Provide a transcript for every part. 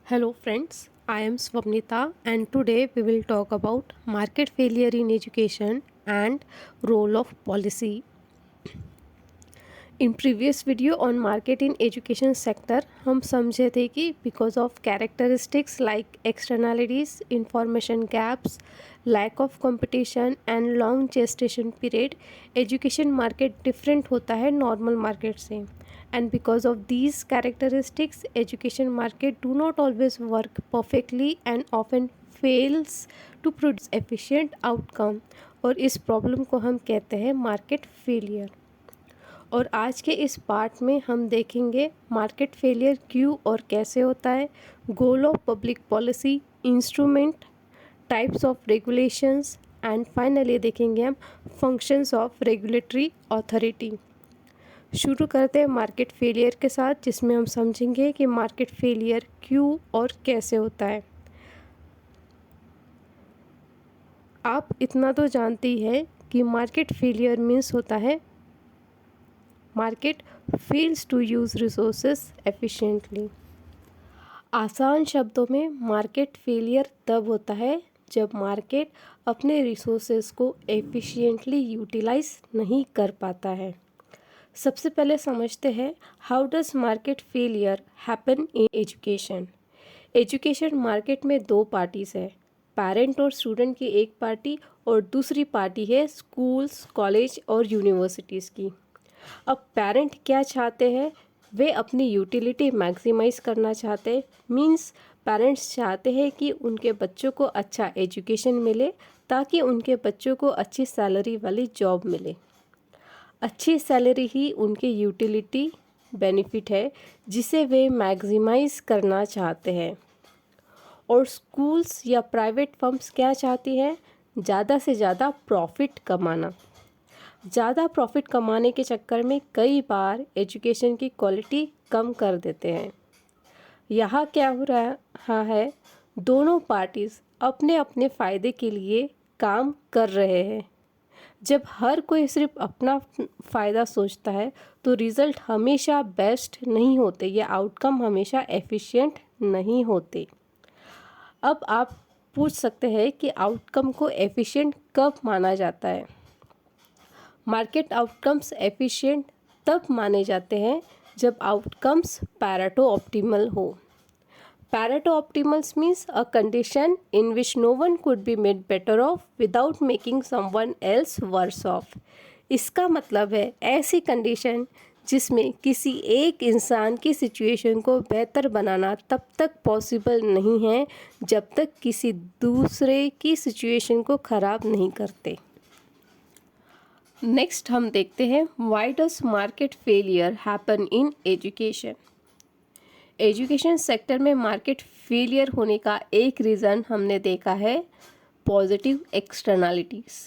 Hello friends, I am Swapnita and today we will talk about market failure in education and role of policy. In previous video on market in education sector हम समझे थे कि because of characteristics like externalities, information gaps, lack of competition and long gestation period, education market different होता है normal market से. And because of these characteristics, education market do not always work perfectly and often fails to produce efficient outcome. और इस problem को हम कहते हैं market failure. और आज के इस पार्ट में हम देखेंगे मार्केट फेलियर क्यों और कैसे होता है, goal of public policy, instrument, types of regulations and finally देखेंगे हम फंक्शंस ऑफ रेगुलेटरी अथॉरिटी. शुरू करते हैं मार्केट फेलियर के साथ, जिसमें हम समझेंगे कि मार्केट फेलियर क्यों और कैसे होता है. आप इतना तो जानते ही है कि मार्केट फेलियर मीन्स होता है market fails to use resources efficiently. आसान शब्दों में मार्केट फेलियर तब होता है जब मार्केट अपने रिसोर्सेज को एफिशिएंटली यूटिलाइज नहीं कर पाता है. सबसे पहले समझते हैं how does market failure happen in education. Education market में दो पार्टीज़ है, पेरेंट और स्टूडेंट की एक पार्टी और दूसरी पार्टी है स्कूल्स, कॉलेज और यूनिवर्सिटीज़ की. अब पेरेंट क्या चाहते हैं, वे अपनी यूटिलिटी मैक्सिमाइज़ करना चाहते हैं. मींस पेरेंट्स चाहते हैं कि उनके बच्चों को अच्छा एजुकेशन मिले ताकि उनके बच्चों को अच्छी सैलरी वाली जॉब मिले. अच्छी सैलरी ही उनके यूटिलिटी बेनिफिट है जिसे वे मैक्सिमाइज़ करना चाहते हैं. और स्कूल्स या प्राइवेट फर्म्स क्या चाहती हैं, ज़्यादा से ज़्यादा प्रॉफिट कमाना. ज़्यादा प्रॉफिट कमाने के चक्कर में कई बार एजुकेशन की क्वालिटी कम कर देते हैं. यहाँ क्या हो रहा है, दोनों पार्टीज़ अपने अपने फ़ायदे के लिए काम कर रहे हैं. जब हर कोई सिर्फ अपना फ़ायदा सोचता है तो रिज़ल्ट हमेशा बेस्ट नहीं होते या आउटकम हमेशा एफिशिएंट नहीं होते. अब आप पूछ सकते हैं कि आउटकम को एफिशिएंट कब माना जाता है. मार्केट आउटकम्स एफिशिएंट तब माने जाते हैं जब आउटकम्स पैरेटो ऑप्टिमल हो. Pareto optimals means a condition in which no one could be made better off without making someone else worse off. इसका मतलब है ऐसी कंडीशन जिसमें किसी एक इंसान की सिचुएशन को बेहतर बनाना तब तक पॉसिबल नहीं है जब तक किसी दूसरे की सिचुएशन को ख़राब नहीं करते. नेक्स्ट हम देखते हैं why does market failure happen in education. Education sector में मार्केट फेलियर होने का एक रीज़न हमने देखा है पॉजिटिव एक्सटर्नलिटीज़.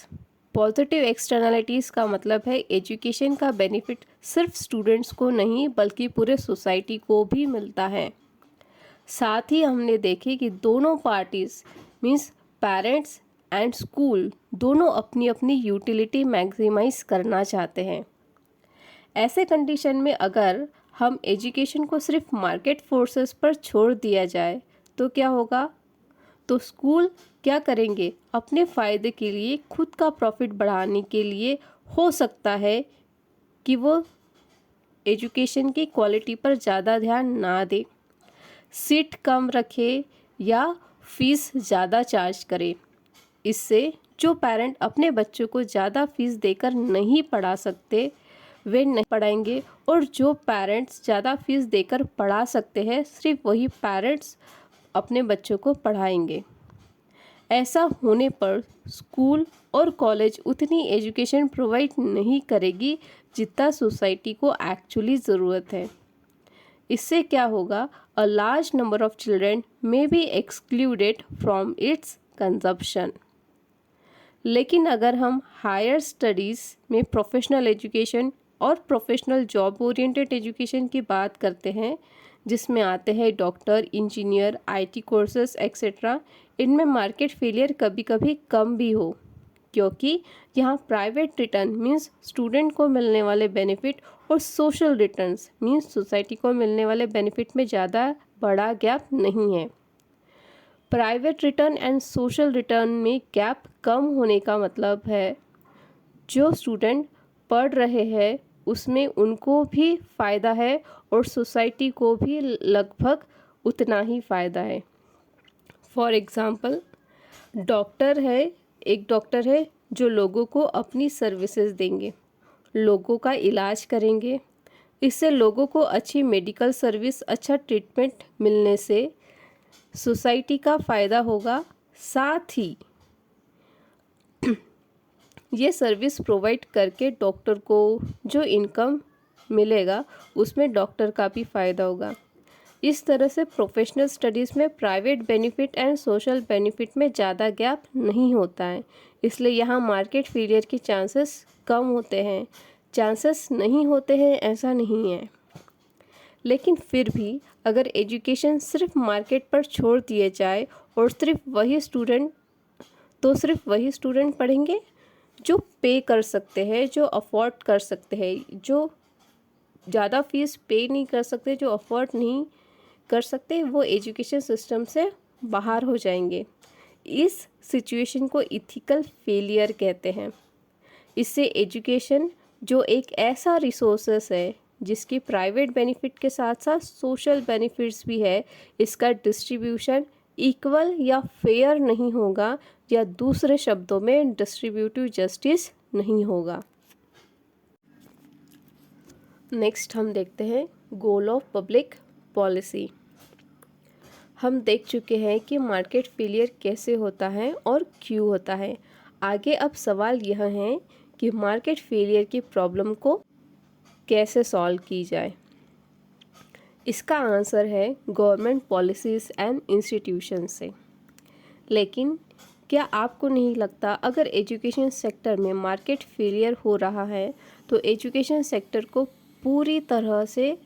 पॉजिटिव एक्सटर्नलिटीज़ का मतलब है एजुकेशन का बेनिफिट सिर्फ स्टूडेंट्स को नहीं बल्कि पूरे सोसाइटी को भी मिलता है. साथ ही हमने देखे कि दोनों parties means parents and school दोनों अपनी अपनी यूटिलिटी मैक्सिमाइज़ करना चाहते हैं. ऐसे कंडीशन में अगर हम एजुकेशन को सिर्फ मार्केट फोर्सेस पर छोड़ दिया जाए तो क्या होगा, तो स्कूल क्या करेंगे, अपने फ़ायदे के लिए खुद का प्रॉफिट बढ़ाने के लिए हो सकता है कि वो एजुकेशन की क्वालिटी पर ज़्यादा ध्यान ना दे, सीट कम रखे या फीस ज़्यादा चार्ज करे. इससे जो पेरेंट अपने बच्चों को ज़्यादा फीस देकर नहीं पढ़ा सकते वे नहीं पढ़ाएंगे और जो पेरेंट्स ज़्यादा फीस देकर पढ़ा सकते हैं सिर्फ वही पेरेंट्स अपने बच्चों को पढ़ाएंगे. ऐसा होने पर स्कूल और कॉलेज उतनी एजुकेशन प्रोवाइड नहीं करेगी जितना सोसाइटी को एक्चुअली ज़रूरत है. इससे क्या होगा, a large number of children may be excluded from its consumption. लेकिन अगर हम हायर स्टडीज़ में प्रोफेशनल एजुकेशन और प्रोफेशनल जॉब ओरिएंटेड एजुकेशन की बात करते हैं, जिसमें आते हैं doctor, engineer, IT courses etcetera, इनमें मार्केट फेलियर कभी कभी कम भी हो. क्योंकि यहाँ प्राइवेट रिटर्न मीन्स स्टूडेंट को मिलने वाले बेनिफिट और सोशल रिटर्न्स मीन्स सोसाइटी को मिलने वाले बेनिफिट में ज़्यादा बड़ा गैप नहीं है। Private return and social return में गैप कम होने का मतलब है जो स्टूडेंट पढ़ रहे हैं उसमें उनको भी फ़ायदा है और सोसाइटी को भी लगभग उतना ही फ़ायदा है। फॉर एग्ज़ाम्पल एक डॉक्टर है जो लोगों को अपनी सर्विसेज देंगे, लोगों का इलाज करेंगे। इससे लोगों को अच्छी मेडिकल सर्विस, अच्छा ट्रीटमेंट मिलने से सोसाइटी का फ़ायदा होगा। साथ ही ये सर्विस प्रोवाइड करके डॉक्टर को जो इनकम मिलेगा उसमें डॉक्टर का भी फ़ायदा होगा। इस तरह से प्रोफेशनल स्टडीज़ में private benefit and social benefit में ज़्यादा गैप नहीं होता है, इसलिए यहाँ मार्केट फेलियर के चांसेस कम होते हैं। चांसेस नहीं होते हैं ऐसा नहीं है, लेकिन फिर भी अगर एजुकेशन सिर्फ मार्केट पर छोड़ दिए जाए और सिर्फ वही स्टूडेंट पढ़ेंगे जो पे कर सकते हैं, जो अफोर्ड कर सकते हैं, जो ज़्यादा फीस पे नहीं कर सकते, जो अफोर्ड नहीं कर सकते, वो एजुकेशन सिस्टम से बाहर हो जाएंगे। इस सिचुएशन को इथिकल फेलियर कहते हैं। इससे एजुकेशन जो एक ऐसा रिसोर्सेस है जिसकी प्राइवेट बेनिफिट के साथ साथ सोशल बेनिफिट्स भी है, इसका डिस्ट्रीब्यूशन इक्वल या फेयर नहीं होगा, या दूसरे शब्दों में डिस्ट्रीब्यूटिव जस्टिस नहीं होगा। नेक्स्ट हम देखते हैं गोल ऑफ पब्लिक पॉलिसी। हम देख चुके हैं कि मार्केट फेलियर कैसे होता है और क्यों होता है। आगे अब सवाल यह है कि मार्केट फेलियर की प्रॉब्लम को कैसे सॉल्व की जाए। इसका आंसर है गवर्नमेंट पॉलिसीज़ एंड इंस्टीट्यूशन से। लेकिन क्या आपको नहीं लगता अगर एजुकेशन सेक्टर में मार्केट फेलियर हो रहा है तो एजुकेशन सेक्टर को पूरी तरह से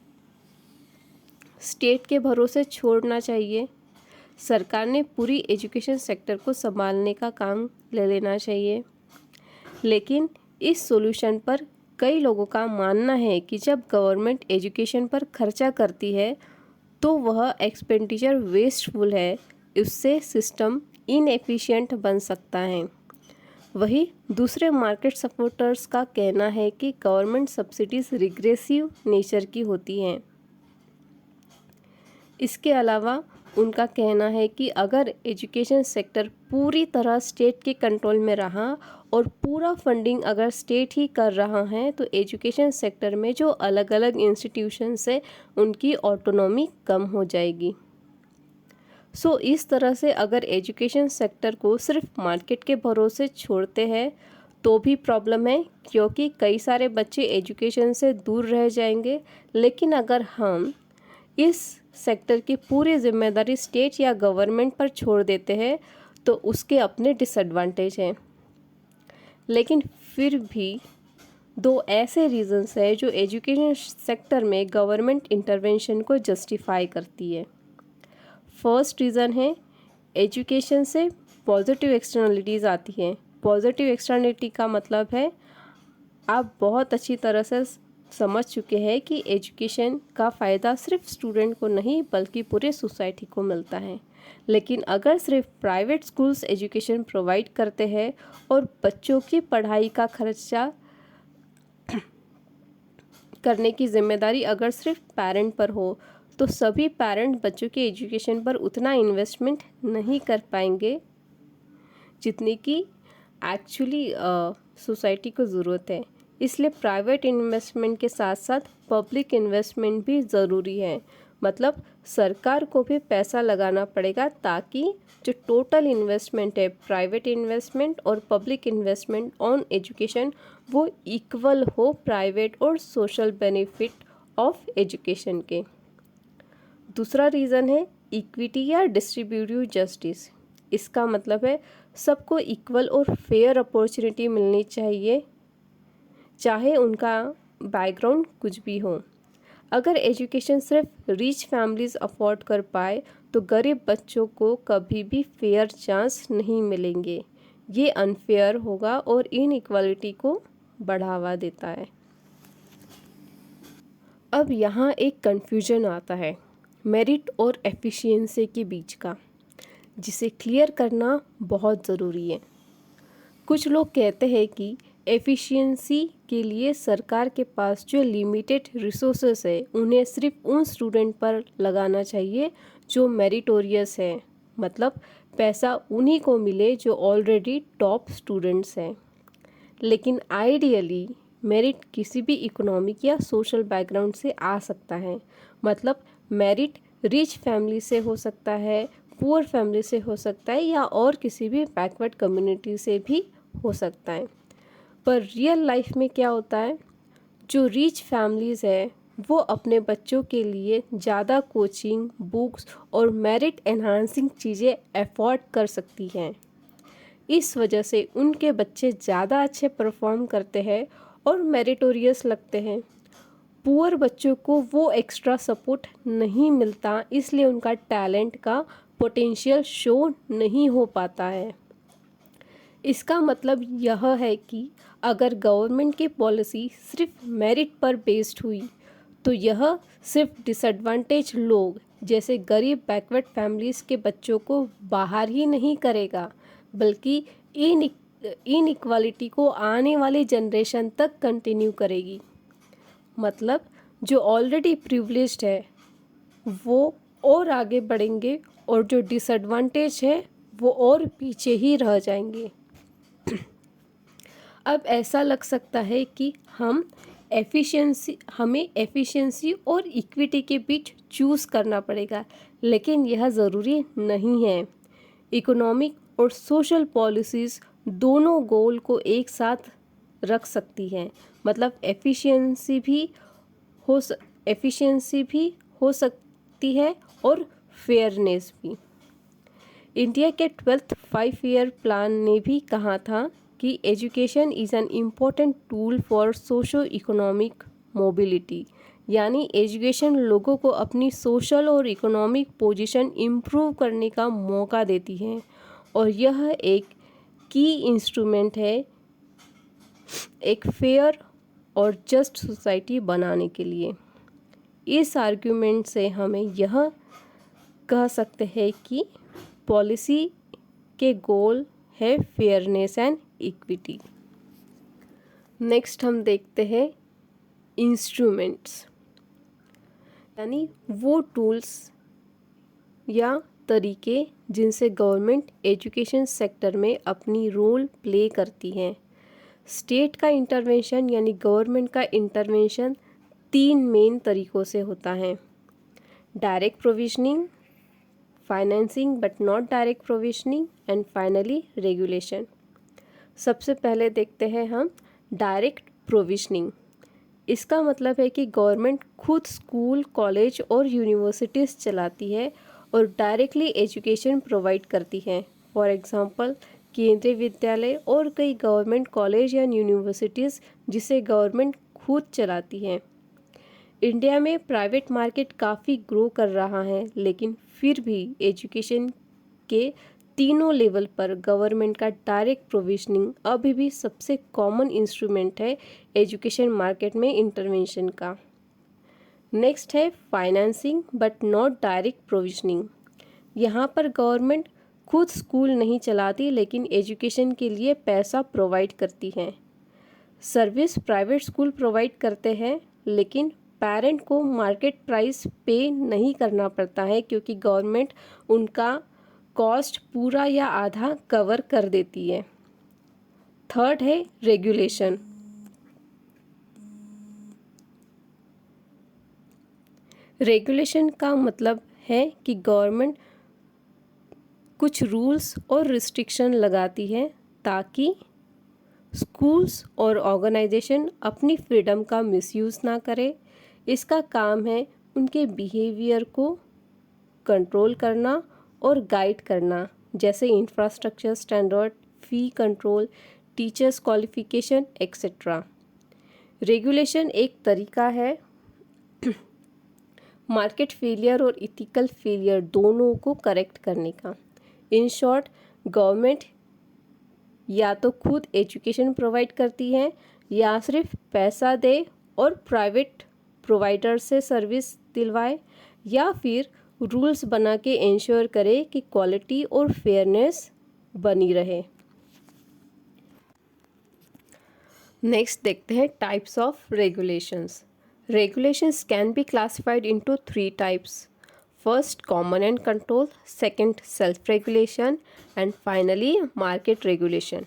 स्टेट के भरोसे छोड़ना चाहिए? सरकार ने पूरी एजुकेशन सेक्टर को संभालने का काम ले लेना चाहिए। लेकिन इस सॉल्यूशन पर कई लोगों का मानना है कि जब गवर्नमेंट एजुकेशन पर खर्चा करती है तो वह एक्सपेंडिचर वेस्टफुल है, इससे सिस्टम इनएफिशिएंट बन सकता है। वही दूसरे मार्केट सपोर्टर्स का कहना है कि गवर्नमेंट सब्सिडीज रिग्रेसिव नेचर की होती हैं। इसके अलावा उनका कहना है कि अगर एजुकेशन सेक्टर पूरी तरह स्टेट के कंट्रोल में रहा और पूरा फंडिंग अगर स्टेट ही कर रहा है तो एजुकेशन सेक्टर में जो अलग अलग इंस्टीट्यूशंस है उनकी ऑटोनॉमी कम हो जाएगी। सो इस तरह से अगर एजुकेशन सेक्टर को सिर्फ मार्केट के भरोसे छोड़ते हैं तो भी प्रॉब्लम है, क्योंकि कई सारे बच्चे एजुकेशन से दूर रह जाएंगे। लेकिन अगर हम इस सेक्टर की पूरी जिम्मेदारी स्टेट या गवर्नमेंट पर छोड़ देते हैं तो उसके अपने डिसएडवांटेज हैं। लेकिन फिर भी दो ऐसे रीजंस हैं जो एजुकेशन सेक्टर में गवर्नमेंट इंटरवेंशन को जस्टिफाई करती है। फर्स्ट रीज़न है एजुकेशन से पॉजिटिव एक्सटर्नलिटीज़ आती हैं। पॉजिटिव एक्सटर्नलिटी का मतलब है आप बहुत अच्छी तरह से समझ चुके हैं कि एजुकेशन का फ़ायदा सिर्फ स्टूडेंट को नहीं बल्कि पूरे सोसाइटी को मिलता है। लेकिन अगर सिर्फ प्राइवेट स्कूल्स एजुकेशन प्रोवाइड करते हैं और बच्चों की पढ़ाई का खर्चा करने की जिम्मेदारी अगर सिर्फ पेरेंट पर हो तो सभी पेरेंट बच्चों के एजुकेशन पर उतना इन्वेस्टमेंट नहीं कर पाएंगे जितनी कि एक्चुअली सोसाइटी को ज़रूरत है। इसलिए प्राइवेट इन्वेस्टमेंट के साथ साथ पब्लिक इन्वेस्टमेंट भी ज़रूरी है। मतलब सरकार को भी पैसा लगाना पड़ेगा ताकि जो टोटल इन्वेस्टमेंट है, प्राइवेट इन्वेस्टमेंट और पब्लिक इन्वेस्टमेंट ऑन एजुकेशन, वो इक्वल हो प्राइवेट और सोशल बेनिफिट ऑफ एजुकेशन के। दूसरा रीज़न है इक्विटी या डिस्ट्रीब्यूटिव जस्टिस। इसका मतलब है सबको इक्वल और फेयर अपॉर्चुनिटी मिलनी चाहिए, चाहे उनका बैकग्राउंड कुछ भी हो। अगर एजुकेशन सिर्फ रिच फैमिलीज अफोर्ड कर पाए तो गरीब बच्चों को कभी भी फेयर चांस नहीं मिलेंगे, ये अनफेयर होगा और इनइक्वालिटी को बढ़ावा देता है। अब यहाँ एक कन्फ्यूजन आता है मेरिट और एफिशिएंसी के बीच का, जिसे क्लियर करना बहुत ज़रूरी है। कुछ लोग कहते हैं कि एफिशिएंसी के लिए सरकार के पास जो लिमिटेड रिसोर्सेस है उन्हें सिर्फ उन स्टूडेंट पर लगाना चाहिए जो मेरिटोरियस है, मतलब पैसा उन्हीं को मिले जो ऑलरेडी टॉप स्टूडेंट्स हैं। लेकिन आइडियली मेरिट किसी भी इकोनॉमिक या सोशल बैकग्राउंड से आ सकता है, मतलब मेरिट रिच फैमिली से हो सकता है, पुअर फैमिली से हो सकता है या और किसी भी बैकवर्ड कम्युनिटी से भी हो सकता है। पर रियल लाइफ में क्या होता है, जो रिच फैमिलीज़ है वो अपने बच्चों के लिए ज़्यादा कोचिंग, बुक्स और मेरिट एनहांसिंग चीज़ें अफोर्ड कर सकती हैं। इस वजह से उनके बच्चे ज़्यादा अच्छे परफॉर्म करते हैं और मेरिटोरियस लगते हैं। पुअर बच्चों को वो एक्स्ट्रा सपोर्ट नहीं मिलता, इसलिए उनका टैलेंट का पोटेंशियल शो नहीं हो पाता है। इसका मतलब यह है कि अगर गवर्नमेंट की पॉलिसी सिर्फ मेरिट पर बेस्ड हुई तो यह सिर्फ डिसएडवांटेज लोग जैसे गरीब बैकवर्ड फैमिलीज़ के बच्चों को बाहर ही नहीं करेगा, बल्कि इनइक्वालिटी को आने वाली जनरेशन तक कंटिन्यू करेगी। मतलब जो ऑलरेडी प्रिविलेज्ड है वो और आगे बढ़ेंगे और जो डिसएडवांटेज है वो और पीछे ही रह जाएंगे। अब ऐसा लग सकता है कि हमें एफिशिएंसी और इक्विटी के बीच चूज़ करना पड़ेगा, लेकिन यह ज़रूरी नहीं है। इकोनॉमिक और सोशल पॉलिसीज़ दोनों गोल को एक साथ रख सकती हैं, मतलब एफिशिएंसी भी हो सकती है और फेयरनेस भी। इंडिया के 12th 5 ईयर प्लान ने भी कहा था कि education is an important tool for socio economic mobility, यानी एजुकेशन लोगों को अपनी सोशल और इकोनॉमिक पोजीशन इम्प्रूव करने का मौका देती है और यह एक की इंस्ट्रूमेंट है एक फेयर और जस्ट सोसाइटी बनाने के लिए। इस आर्ग्यूमेंट से हमें यह कह सकते हैं कि पॉलिसी के गोल है फेयरनेस एंड इक्विटी। नेक्स्ट हम देखते हैं इंस्ट्रूमेंट्स, यानी वो टूल्स या तरीके जिनसे गवर्नमेंट एजुकेशन सेक्टर में अपनी रोल प्ले करती हैं। स्टेट का इंटरवेंशन यानी गवर्नमेंट का इंटरवेंशन 3 मेन तरीक़ों से होता है: direct provisioning, financing but not direct provisioning and finally regulation. सबसे पहले देखते हैं हम डायरेक्ट प्रोविजनिंग। इसका मतलब है कि गवर्नमेंट खुद स्कूल, कॉलेज और यूनिवर्सिटीज़ चलाती है और डायरेक्टली एजुकेशन प्रोवाइड करती है। फॉर एग्जांपल केंद्रीय विद्यालय और कई गवर्नमेंट कॉलेज या यूनिवर्सिटीज़ जिसे गवर्नमेंट खुद चलाती है। इंडिया में प्राइवेट मार्केट काफ़ी ग्रो कर रहा है, लेकिन फिर भी एजुकेशन के तीनों लेवल पर गवर्नमेंट का डायरेक्ट प्रोविजनिंग अभी भी सबसे कॉमन इंस्ट्रूमेंट है एजुकेशन मार्केट में इंटरवेंशन का। नेक्स्ट है financing but not direct provisioning. यहाँ पर गवर्नमेंट खुद स्कूल नहीं चलाती, लेकिन एजुकेशन के लिए पैसा प्रोवाइड करती है। सर्विस प्राइवेट स्कूल प्रोवाइड करते हैं, लेकिन पेरेंट को मार्केट प्राइस पे नहीं करना पड़ता है क्योंकि गवर्नमेंट उनका कॉस्ट पूरा या आधा कवर कर देती है। थर्ड है रेगुलेशन। रेगुलेशन का मतलब है कि गवर्नमेंट कुछ रूल्स और रिस्ट्रिक्शन लगाती है ताकि स्कूल्स और ऑर्गेनाइजेशन अपनी फ्रीडम का मिसयूज़ ना करे। इसका काम है उनके बिहेवियर को कंट्रोल करना और गाइड करना, जैसे infrastructure standard, fee control, teachers qualification etcetera. Regulation एक तरीका है मार्केट फेलियर और इथिकल फेलियर दोनों को करेक्ट करने का। इन शॉर्ट, गवर्नमेंट या तो खुद एजुकेशन प्रोवाइड करती है या सिर्फ पैसा दे और प्राइवेट प्रोवाइडर से सर्विस दिलवाए, या फिर रूल्स बना के इंश्योर करे कि क्वालिटी और फेयरनेस बनी रहे। नेक्स्ट देखते हैं types of regulations. Regulations can be classified into 3 types. First common and control, second self regulation and finally market regulation.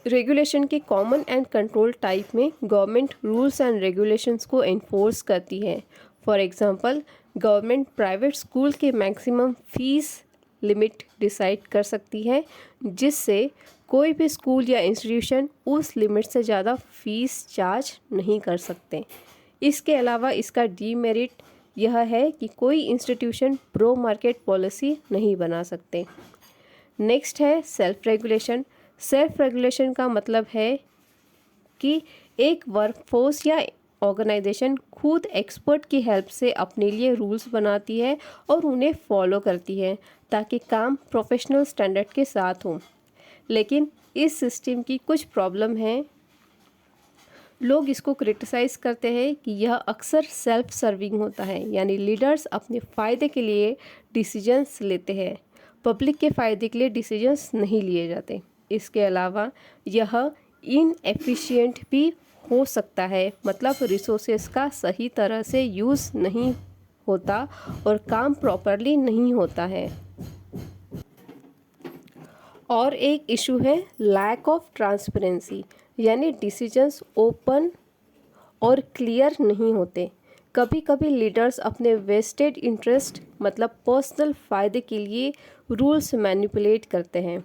Regulation के कॉमन एंड कंट्रोल टाइप में गवर्नमेंट रूल्स एंड रेगुलेशंस को enforce करती है। For example, government private school के maximum fees limit decide कर सकती है, जिससे कोई भी स्कूल या इंस्टीट्यूशन उस लिमिट से ज़्यादा फीस चार्ज नहीं कर सकते। इसके अलावा इसका डीमेरिट यह है कि कोई इंस्टीट्यूशन प्रो मार्केट पॉलिसी नहीं बना सकते। नेक्स्ट है सेल्फ रेगुलेशन। सेल्फ रेगुलेशन का मतलब है कि एक वर्कफोर्स या ऑर्गेनाइजेशन खुद एक्सपर्ट की हेल्प से अपने लिए रूल्स बनाती है और उन्हें फॉलो करती है ताकि काम प्रोफेशनल स्टैंडर्ड के साथ हो। लेकिन इस सिस्टम की कुछ प्रॉब्लम है। लोग इसको क्रिटिसाइज करते हैं कि यह अक्सर सेल्फ सर्विंग होता है, यानी लीडर्स अपने फ़ायदे के लिए डिसीजंस लेते हैं, पब्लिक के फ़ायदे के लिए डिसीजंस नहीं लिए जाते। इसके अलावा यह इनएफिशिएंट भी हो सकता है, मतलब रिसोर्सेज का सही तरह से यूज़ नहीं होता और काम प्रॉपरली नहीं होता है। और एक इशू है लैक ऑफ ट्रांसपेरेंसी, यानी डिसीजंस ओपन और क्लियर नहीं होते। कभी कभी लीडर्स अपने वेस्टेड इंटरेस्ट मतलब पर्सनल फ़ायदे के लिए रूल्स मैनिपुलेट करते हैं।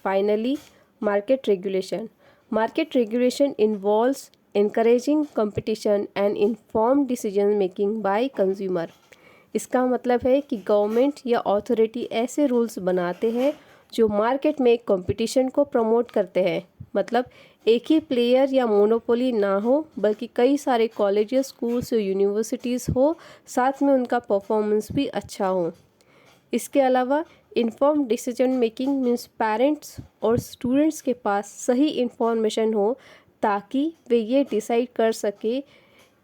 Finally market regulation. Market regulation involves encouraging competition and informed decision making by consumer। इसका मतलब है कि गवर्नमेंट या अथॉरिटी ऐसे रूल्स बनाते हैं जो मार्केट में कंपटीशन को प्रमोट करते हैं, मतलब एक ही प्लेयर या मोनोपोली ना हो बल्कि कई सारे कॉलेजेस, स्कूल्स और यूनिवर्सिटीज़ हो, साथ में उनका परफॉर्मेंस भी अच्छा हो। इसके अलावा inform decision making means parents और स्टूडेंट्स के पास सही इन्फॉर्मेशन हो ताकि वे ये डिसाइड कर सके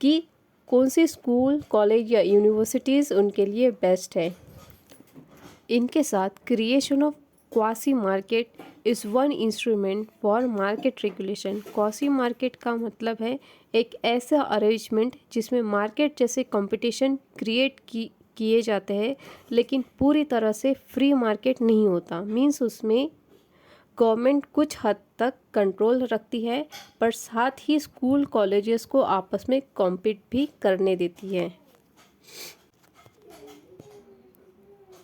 कि कौन सी स्कूल, कॉलेज या यूनिवर्सिटीज़ उनके लिए बेस्ट है। इनके साथ creation of quasi market is one instrument for market regulation. Quasi market का मतलब है एक ऐसा अरेंजमेंट जिसमें मार्केट जैसे कंपटीशन क्रिएट किए जाते हैं, लेकिन पूरी तरह से फ्री मार्केट नहीं होता। मीन्स उसमें गवर्नमेंट कुछ हद तक कंट्रोल रखती है, पर साथ ही स्कूल, कॉलेजेस को आपस में कॉम्पीट भी करने देती है।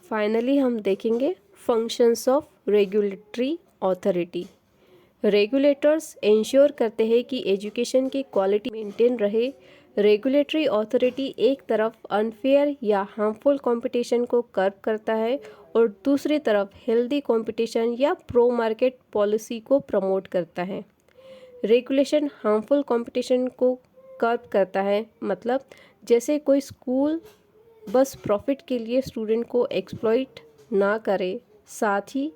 फाइनली हम देखेंगे functions of regulatory authority. Regulators ensure करते हैं कि एजुकेशन की क्वालिटी मेंटेन रहे। रेगुलेटरी अथॉरिटी एक तरफ अनफेयर या हार्मफुल कंपटीशन को कर्ब करता है और दूसरी तरफ हेल्दी कंपटीशन या प्रो मार्केट पॉलिसी को प्रमोट करता है। रेगुलेशन हार्मफुल कंपटीशन को कर्ब करता है, मतलब जैसे कोई स्कूल बस प्रॉफिट के लिए स्टूडेंट को एक्सप्लॉइट ना करे। साथ ही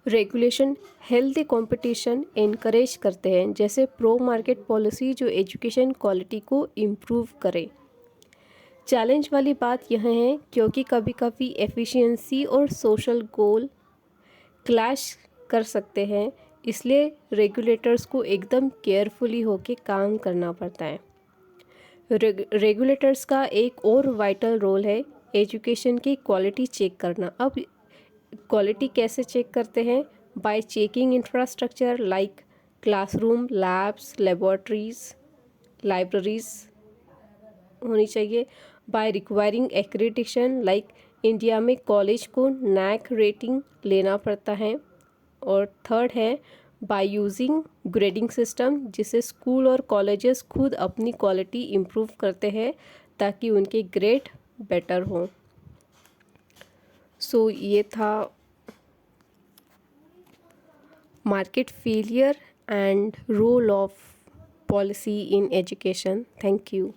रेगुलेशन हेल्दी कंपटीशन इनकरेज करते हैं, जैसे प्रो मार्केट पॉलिसी जो एजुकेशन क्वालिटी को इम्प्रूव करे। चैलेंज वाली बात यह है क्योंकि कभी कभी एफिशिएंसी और सोशल गोल क्लैश कर सकते हैं, इसलिए रेगुलेटर्स को एकदम केयरफुली होके काम करना पड़ता है। रेगुलेटर्स का एक और वाइटल रोल है एजुकेशन की क्वालिटी चेक करना। अब क्वालिटी कैसे चेक करते हैं? By checking infrastructure like classroom, labs, laboratories, libraries होनी चाहिए। By requiring accreditation like India में कॉलेज को नैक रेटिंग लेना पड़ता है। और थर्ड है बाय यूजिंग ग्रेडिंग सिस्टम, जिसे स्कूल और कॉलेजेस खुद अपनी क्वालिटी इम्प्रूव करते हैं ताकि उनके ग्रेड बेटर हो। सो ये था market failure and role of policy in education. Thank you.